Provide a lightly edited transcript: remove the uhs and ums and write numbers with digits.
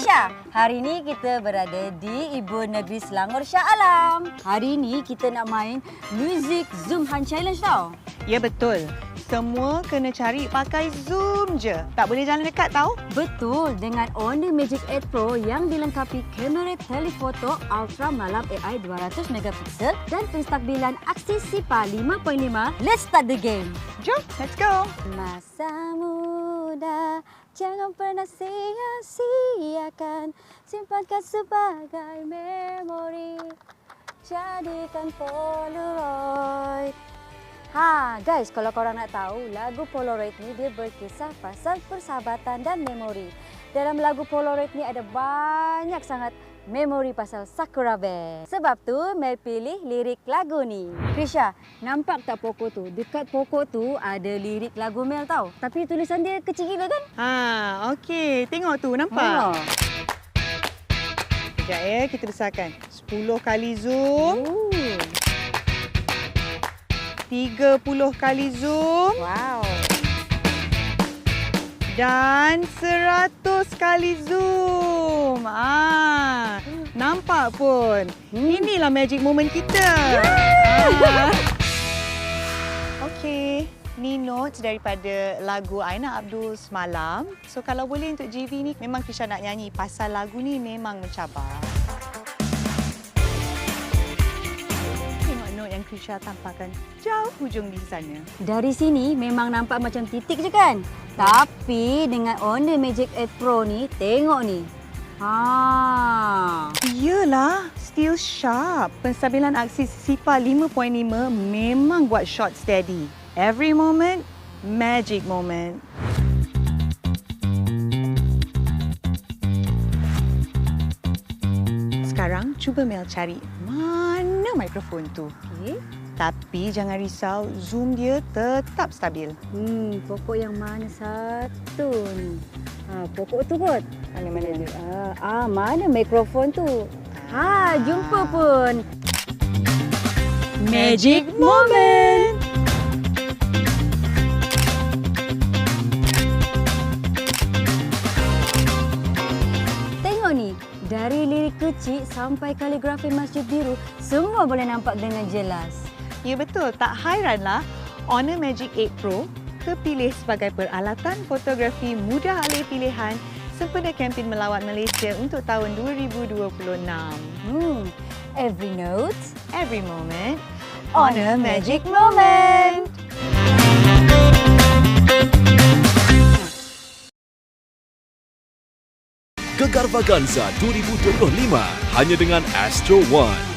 Krisha, hari ni kita berada di Ibu Negeri Selangor Shah Alam. Hari ni kita nak main Music Zoom Hunt Challenge tau. Ya betul. Semua kena cari pakai Zoom je. Tak boleh jalan dekat tau. Betul, dengan Honor Magic 8 Pro yang dilengkapi kamera telefoto Ultra Malam AI 200 megapiksel dan penstabilan aksi SIPA 5.5. Let's start the game. Jom, let's go. Masa muda, jangan pernah sia-siakan. Simpankan sebagai memori. Jadikan Polaroid. Guys, kalau korang nak tahu, lagu Polaroid ni dia berkisah pasal persahabatan dan memori. Dalam lagu Polaroid ni ada banyak sangat memori pasal Sakura Bear. Sebab tu, Mel pilih lirik lagu ni. Krisha, nampak tak pokok tu? Dekat pokok tu ada lirik lagu Mel tau. Tapi tulisan dia kecil gila kan? Okey. Tengok tu, nampak? Sekejap ya, kita besarkan. 10 kali zoom. 30 kali zoom. Wow. Dan 100 kali zoom. Nampak pun. Inilah magic moment kita. Okey. Ni notes daripada lagu Aina Abdul semalam. So kalau boleh untuk JV ni memang Krisha nak nyanyi pasal lagu ni memang mencabar. Yang Krisha tampakkan jauh hujung di sana. Dari sini memang nampak macam titik je kan? Tapi dengan Honor Magic 8 Pro ni, tengok ni. Iyalah, still sharp. Penstabilan aksi SIPA 5.5 memang buat shot steady. Every moment, magic moment. Sekarang cuba Mel cari mana mikrofon tu. Okay. Tapi jangan risau, zoom dia tetap stabil. Pokok yang mana satu ni? Pokok tu kot. Mana dia? Mana mikrofon tu? Jumpa pun. Magic moment. Tengok ni. Dari lirik kecil sampai kaligrafi Masjid Biru, semua boleh nampak dengan jelas. Ya betul, tak hairanlah Honor Magic 8 Pro terpilih sebagai peralatan fotografi mudah alih pilihan sempena kempen melawat Malaysia untuk tahun 2026. Every note, every moment, Honor Magic Moment. Gegar Vaganza 2025 hanya dengan Astro One.